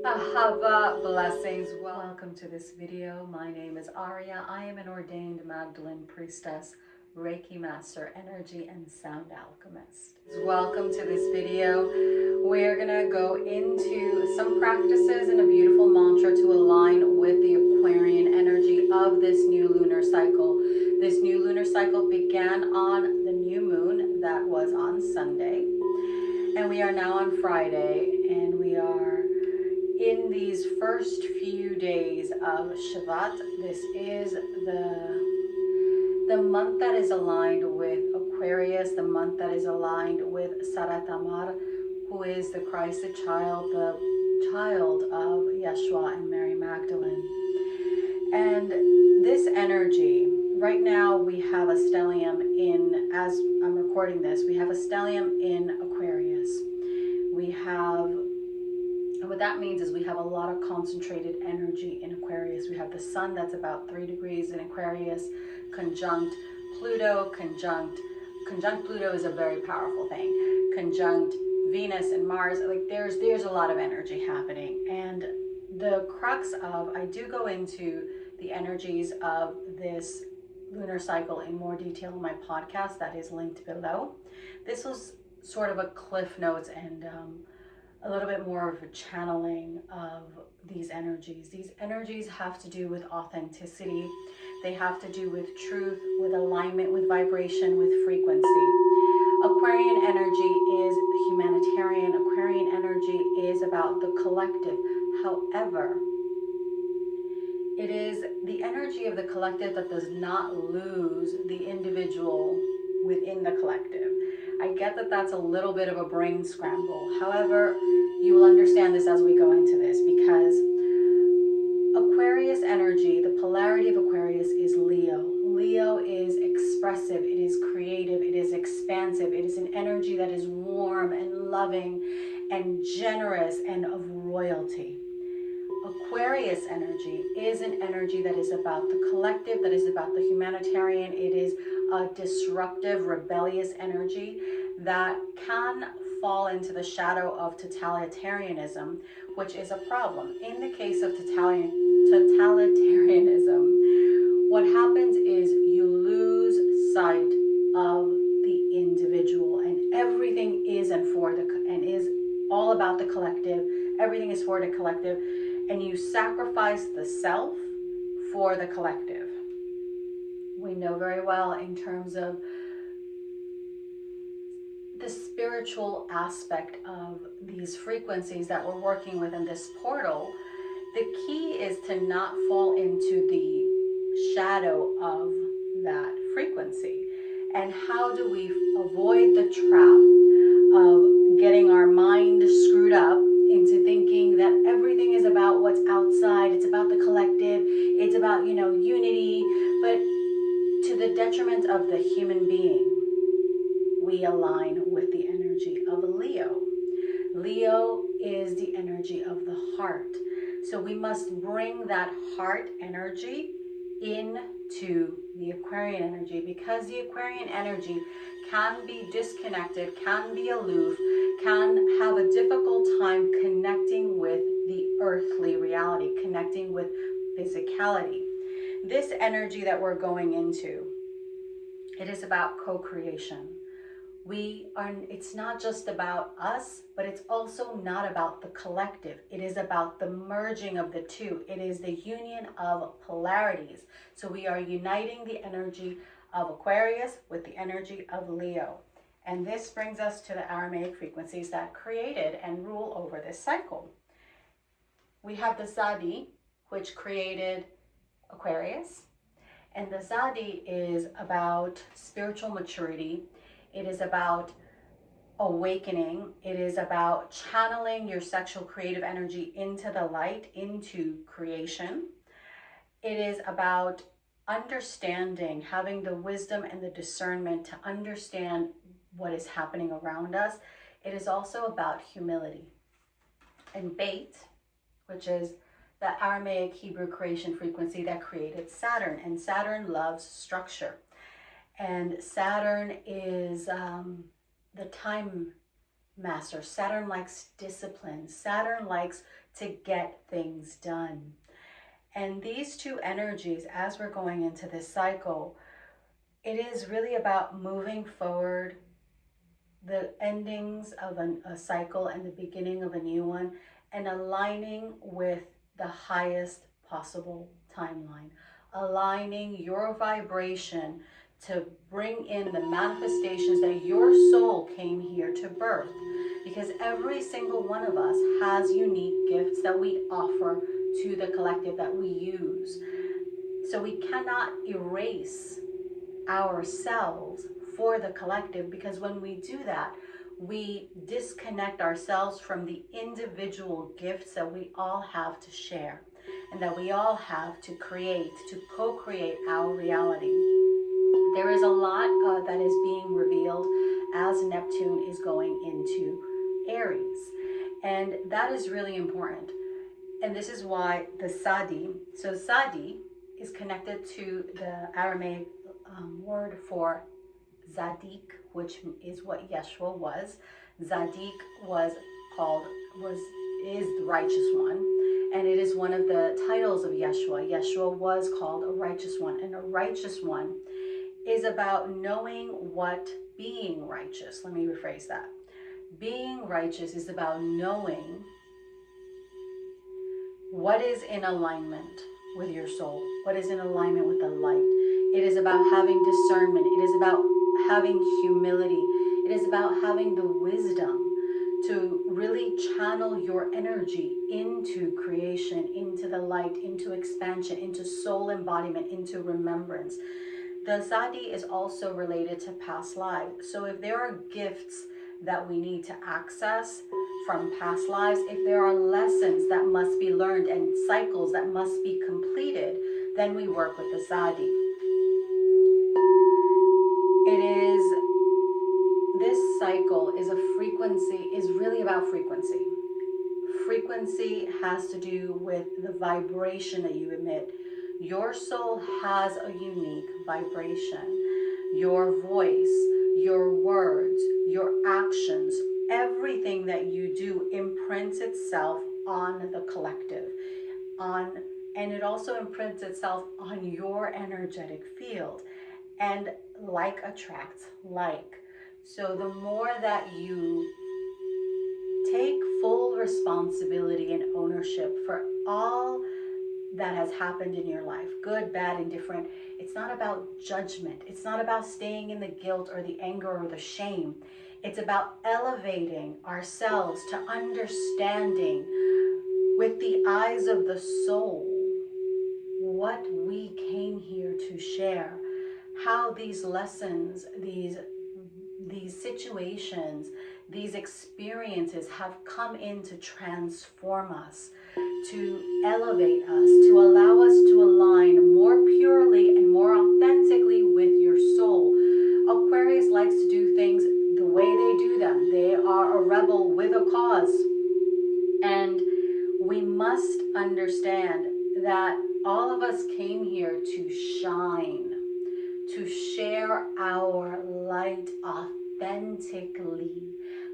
Ahava, blessings. Welcome to this video. My name is Aurea. I am an ordained Magdalene priestess, Reiki master, energy and sound alchemist. Welcome to this video. We're gonna go into some practices and a beautiful mantra to align with the Aquarian energy of this new lunar cycle. This new lunar cycle began on the new moon that was on Sunday, and we are now on Friday, and we are in these first few days of Shabbat. This is the month that is aligned with Aquarius, the month that is aligned with Sarah Tamar, who is the Christ, the child of Yeshua and Mary Magdalene. And this energy, right now we have a stellium in, as I'm recording this, we have a stellium in Aquarius. And what that means is we have a lot of concentrated energy in Aquarius. We have the sun that's about 3 degrees in Aquarius, conjunct Pluto. Conjunct Pluto is a very powerful thing. Conjunct Venus and Mars. Like there's a lot of energy happening. And the crux of, I do go into the energies of this lunar cycle in more detail in my podcast that is linked below. This was sort of a cliff notes and a little bit more of a channeling of these energies. These energies have to do with authenticity. They have to do with truth, with alignment, with vibration, with frequency. Aquarian energy is humanitarian. Aquarian energy is about the collective. However, it is the energy of the collective that does not lose the individual within the collective. I get that that's a little bit of a brain scramble. However, you will understand this as we go into this, because Aquarius energy, the polarity of Aquarius is Leo. Leo is expressive, it is creative, it is expansive, it is an energy that is warm and loving and generous and of royalty. Aquarius energy is an energy that is about the collective, that is about the humanitarian. It is a disruptive, rebellious energy that can fall into the shadow of totalitarianism, which is a problem. In the case of totalitarianism, what happens is you lose sight of the individual, and everything is and is all about the collective. Everything is for the collective. And you sacrifice the self for the collective. We know very well in terms of the spiritual aspect of these frequencies that we're working with in this portal. The key is to not fall into the shadow of that frequency. And how do we avoid the trap of getting our mind screwed up into thinking that everything is about what's outside, it's about the collective, it's about, unity, but to the detriment of the human being, we align with the energy of Leo. Leo is the energy of the heart. So we must bring that heart energy into the Aquarian energy, because the Aquarian energy can be disconnected, can be aloof, can have a difficult time connecting with the earthly reality, connecting with physicality. This energy that we're going into, it is about co-creation. It's not just about us, but it's also not about the collective. It is about the merging of the two. It is the union of polarities. So we are uniting the energy of Aquarius with the energy of Leo. And this brings us to the Aramaic frequencies that created and rule over this cycle. We have the Zadi, which created Aquarius. And the Zadi is about spiritual maturity. It is about awakening. It is about channeling your sexual creative energy into the light, into creation. It is about understanding, having the wisdom and the discernment to understand what is happening around us. It is also about humility. And Beit, which is the Aramaic Hebrew creation frequency that created Saturn. And Saturn loves structure. And Saturn is the time master. Saturn likes discipline. Saturn likes to get things done. And these two energies, as we're going into this cycle, it is really about moving forward, the endings of a cycle and the beginning of a new one, and aligning with the highest possible timeline, aligning your vibration to bring in the manifestations that your soul came here to birth. Because every single one of us has unique gifts that we offer to the collective, that we use. So we cannot erase ourselves for the collective, because when we do that, we disconnect ourselves from the individual gifts that we all have to share and that we all have to create, to co-create our reality. There is a lot that is being revealed as Neptune is going into Aries, and that is really important. And this is why the Sadi, so Sadi is connected to the Aramaic word for Zadik, which is what Yeshua was. Zadik is the righteous one, and it is one of the titles of Yeshua. Yeshua was called a righteous one, and a righteous one is about knowing what being righteous. Let me rephrase that. Being righteous is about knowing what is in alignment with your soul, what is in alignment with the light. It is about having discernment. It is about having humility. It is about having the wisdom to really channel your energy into creation, into the light, into expansion, into soul embodiment, into remembrance. The Sadi is also related to past lives. So if there are gifts that we need to access from past lives, if there are lessons that must be learned and cycles that must be completed, then we work with the Sadi. This cycle is a frequency, is really about frequency. Frequency has to do with the vibration that you emit. Your soul has a unique vibration. Your voice, your words, your actions, everything that you do imprints itself on the collective, and it also imprints itself on your energetic field. And like attracts like. So the more that you take full responsibility and ownership for all that has happened in your life, good, bad, indifferent, it's not about judgment. It's not about staying in the guilt or the anger or the shame. It's about elevating ourselves to understanding with the eyes of the soul what we came here to share, how these lessons, these situations, these experiences have come in to transform us, to elevate us, to allow us to align more purely and more authentically with your soul. Aquarius likes to do things the way they do them. They are a rebel with a cause. And we must understand that all of us came here to shine, to share our light authentically.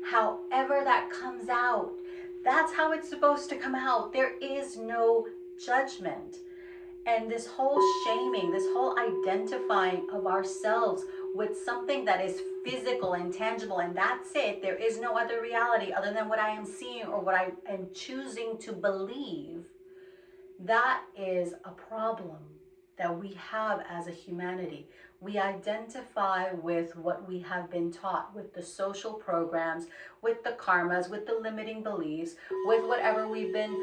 However that comes out, that's how it's supposed to come out. There is no judgment. And this whole shaming, this whole identifying of ourselves with something that is physical and tangible, and that's it, there is no other reality other than what I am seeing or what I am choosing to believe, that is a problem that we have as a humanity. We identify with what we have been taught, with the social programs, with the karmas, with the limiting beliefs, with whatever we've been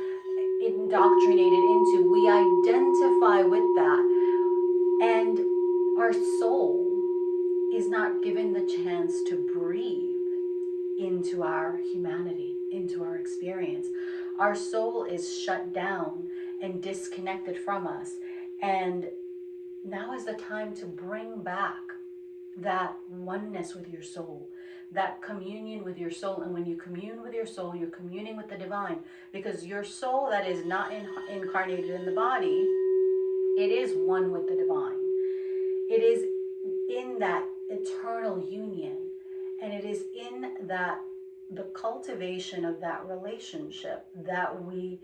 indoctrinated into. We identify with that, and our soul is not given the chance to breathe into our humanity, into our experience. Our soul is shut down and disconnected from us. And now is the time to bring back that oneness with your soul, that communion with your soul. And when you commune with your soul, you're communing with the divine, because your soul that is not incarnated in the body, it is one with the divine. It is in that eternal union, and it is in that the cultivation of that relationship, that we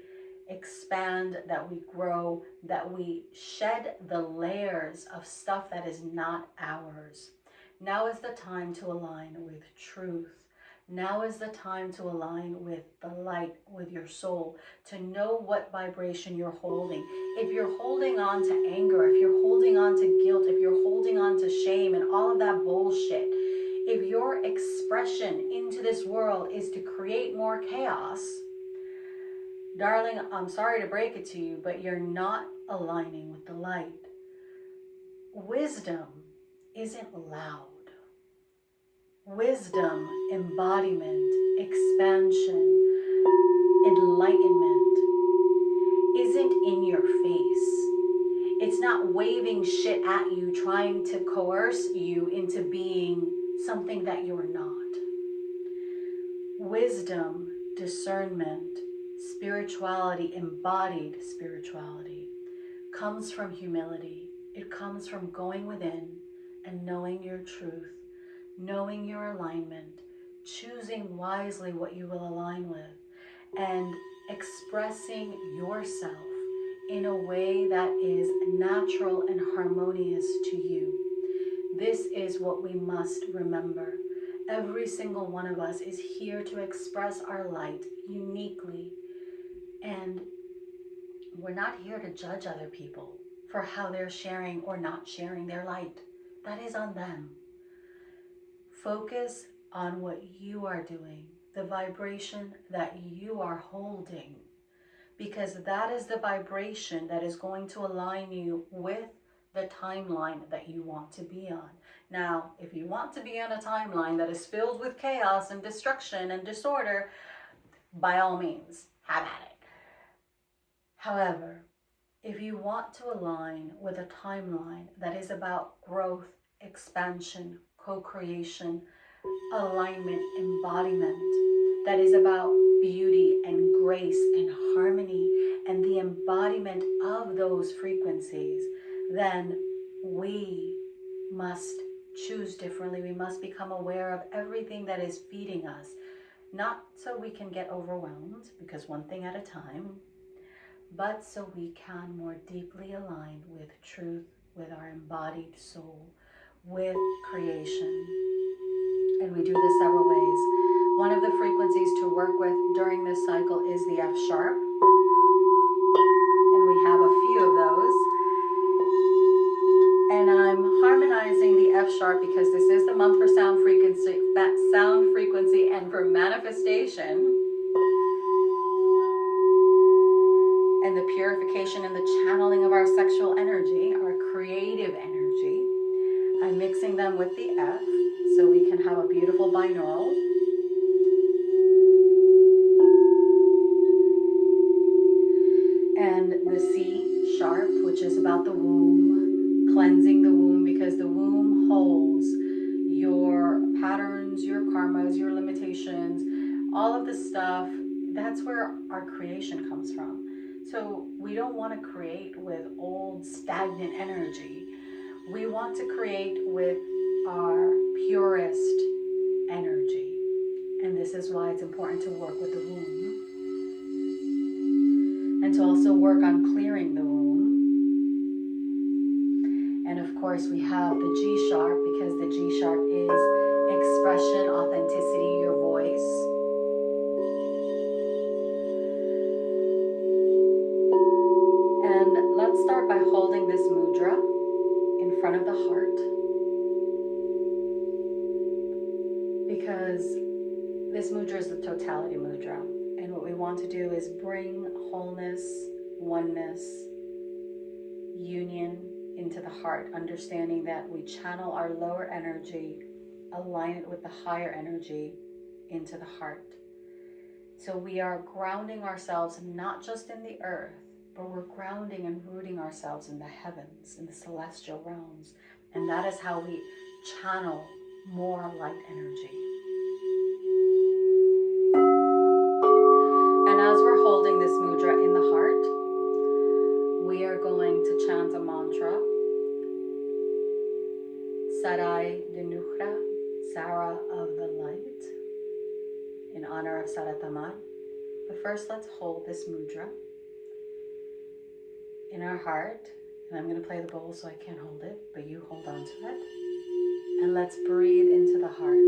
expand, that we grow, that we shed the layers of stuff that is not ours. Now is the time to align with truth. Now is the time to align with the light, with your soul, to know what vibration you're holding. If you're holding on to anger, if you're holding on to guilt, if you're holding on to shame and all of that bullshit, if your expression into this world is to create more chaos, darling, I'm sorry to break it to you, but you're not aligning with the light. Wisdom isn't loud. Wisdom, embodiment, expansion, enlightenment isn't in your face. It's not waving shit at you, trying to coerce you into being something that you're not. Wisdom, discernment, spirituality, embodied spirituality, comes from humility. It comes from going within and knowing your truth, knowing your alignment, choosing wisely what you will align with, and expressing yourself in a way that is natural and harmonious to you. This is what we must remember. Every single one of us is here to express our light uniquely. And we're not here to judge other people for how they're sharing or not sharing their light. That is on them. Focus on what you are doing, the vibration that you are holding, because that is the vibration that is going to align you with the timeline that you want to be on. Now, if you want to be on a timeline that is filled with chaos and destruction and disorder, by all means, have at it. However, if you want to align with a timeline that is about growth, expansion, co-creation, alignment, embodiment, that is about beauty and grace and harmony and the embodiment of those frequencies, then we must choose differently. We must become aware of everything that is feeding us, not so we can get overwhelmed, because one thing at a time, but so we can more deeply align with truth, with our embodied soul, with creation. And we do this several ways. One of the frequencies to work with during this cycle is the F sharp. And we have a few of those. And I'm harmonizing the F sharp because this is the month for sound frequency and for manifestation. And the purification and the channeling of our sexual energy, our creative energy. I'm mixing them with the F so we can have a beautiful binaural. And the C sharp, which is about the womb, cleansing the womb, because the womb holds your patterns, your karmas, your limitations, all of the stuff. That's where our creation comes from. So we don't want to create with old stagnant energy. We want to create with our purest energy. And this is why it's important to work with the womb. And to also work on clearing the womb. And of course we have the G sharp, because the G sharp is expression, authenticity, your voice. And let's start by holding this mudra in front of the heart, because this mudra is the totality mudra, and what we want to do is bring wholeness, oneness, union into the heart, understanding that we channel our lower energy, align it with the higher energy into the heart. So we are grounding ourselves not just in the earth, but we're grounding and rooting ourselves in the heavens, in the celestial realms. And that is how we channel more light energy. And as we're holding this mudra in the heart, we are going to chant a mantra. Sarai D'Noohra, Sarah of the light. in honor of Sarah Tamar. But first, let's hold this mudra in our heart. And I'm going to play the bowl so I can't hold it, but you hold on to it. And let's breathe into the heart.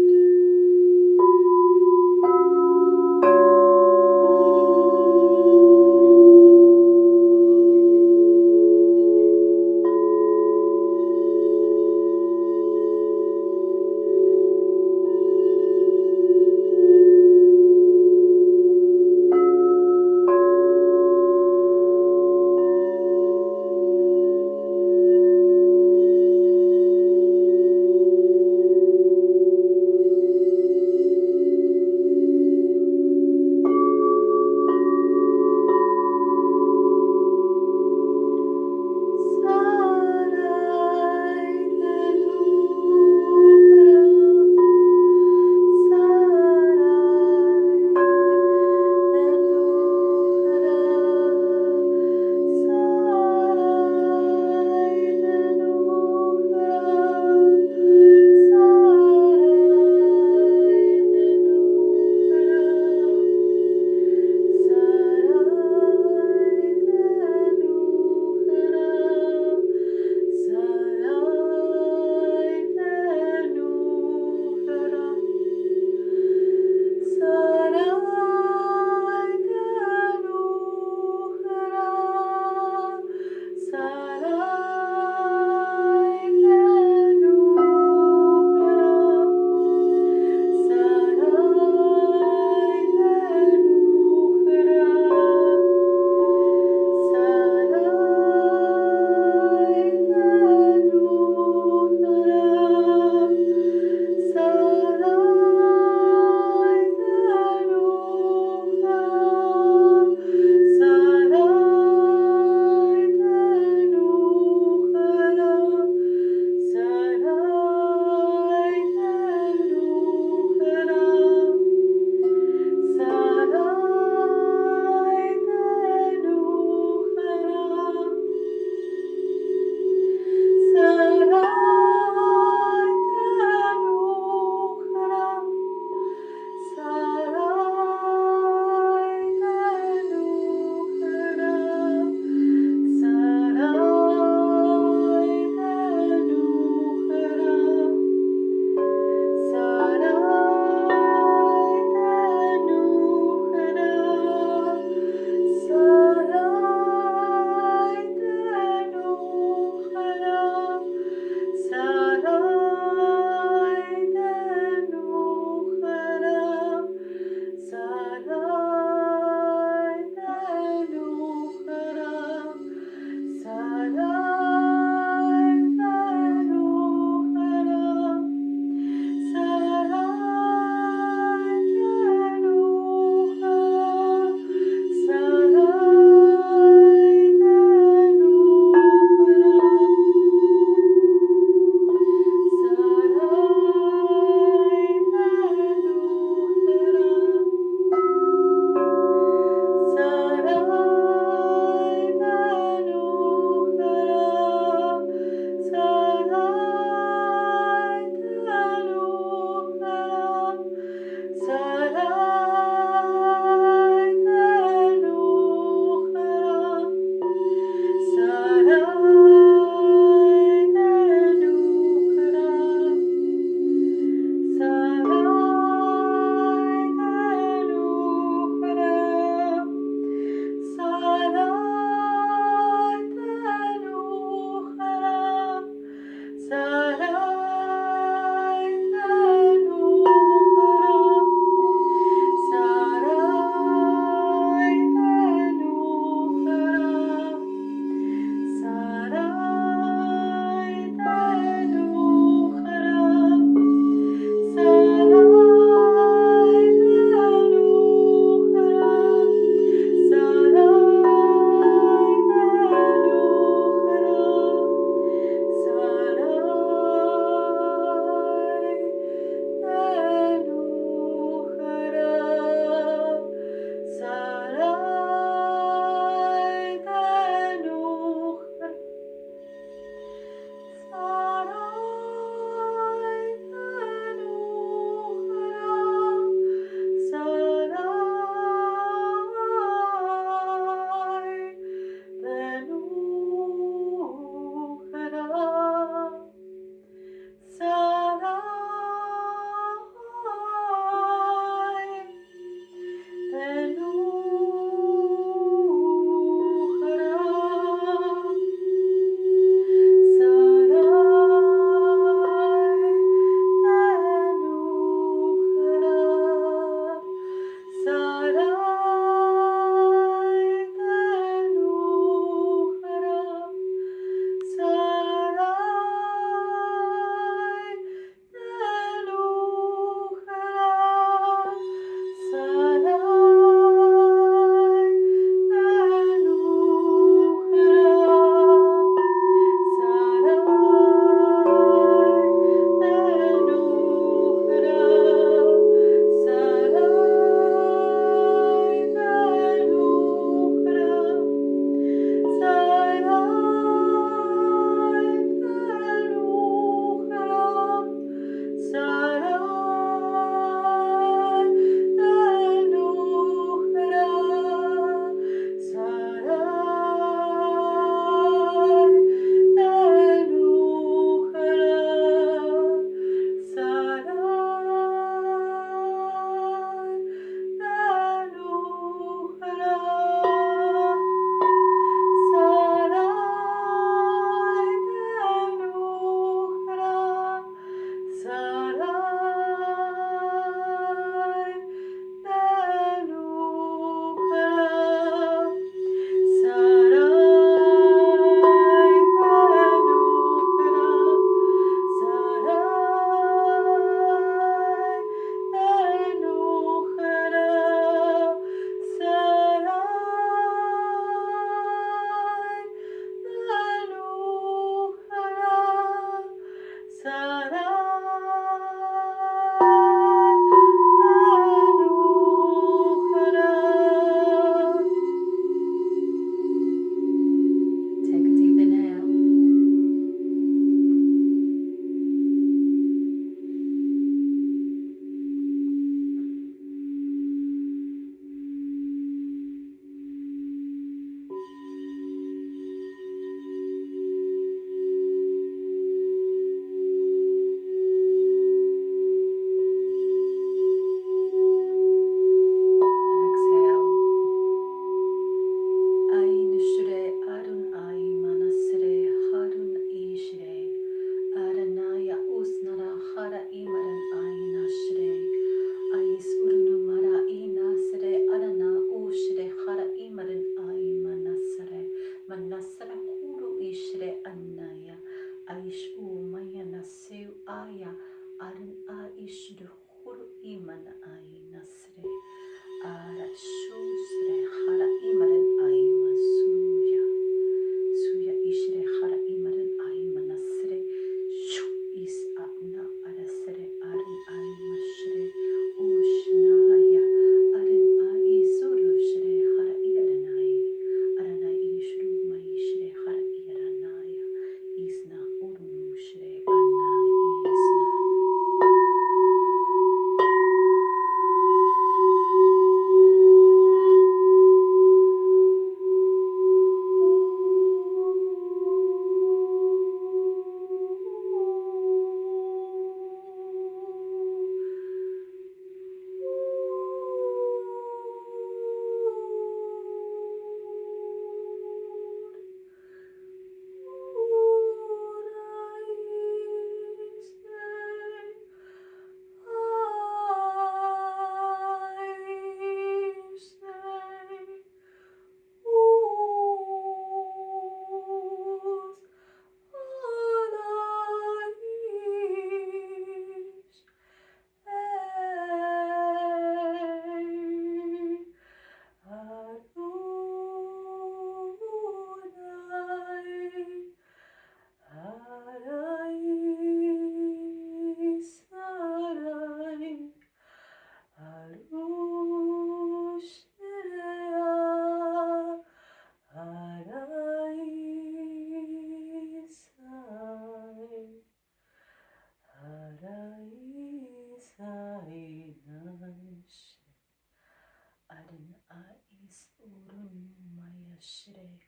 is urunu maya shire.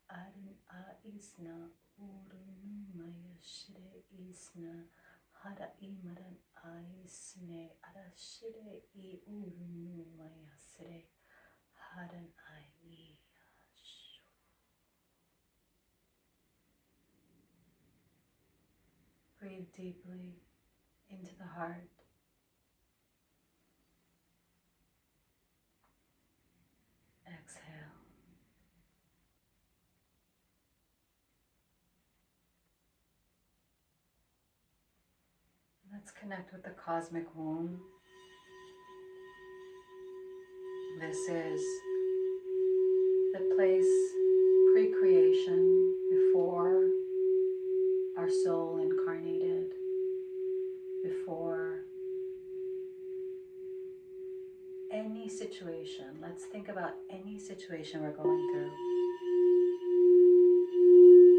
Aran isna urunu maya shire isna. Hara imaran isne. Ara shire I urunu maya shire. Haran I. Breathe deeply into the heart. Exhale. Let's connect with the cosmic womb. This is the place pre-creation, before our soul incarnated, before any situation. Let's think about any situation we're going through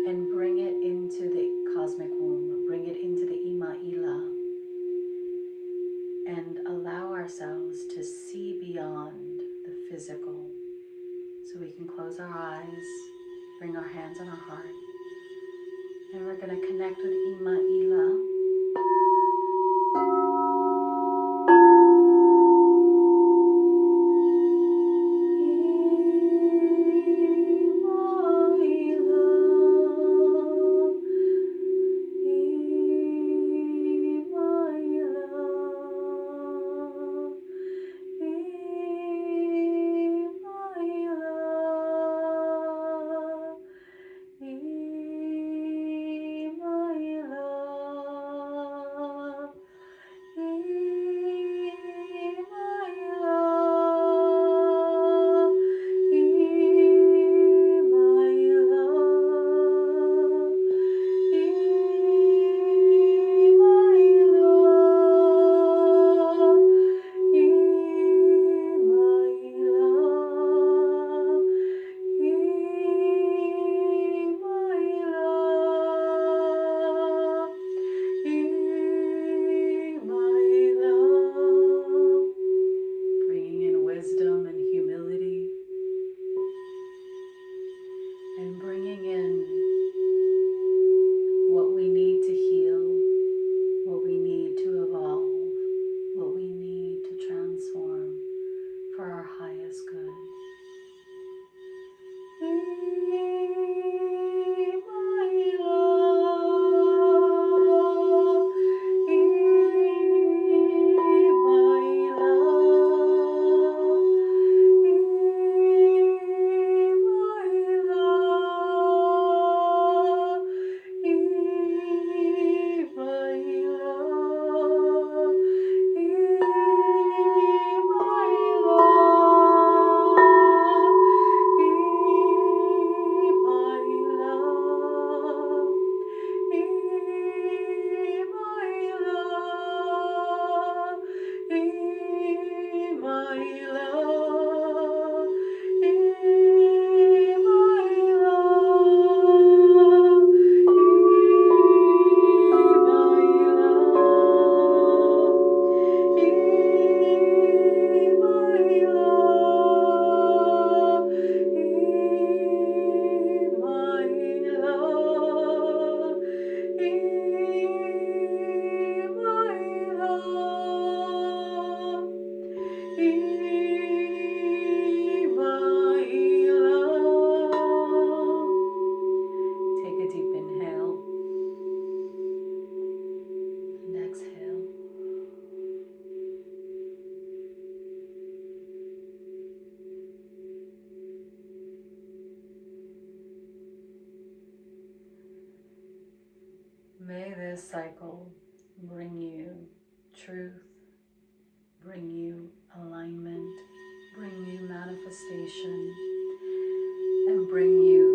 and bring it into the cosmic womb, bring it into the Imma Illah, and allow ourselves to see beyond the physical. So we can close our eyes, bring our hands on our heart, and we're going to connect with Imma Illah. May this cycle bring you truth, bring you alignment, bring you manifestation, and bring you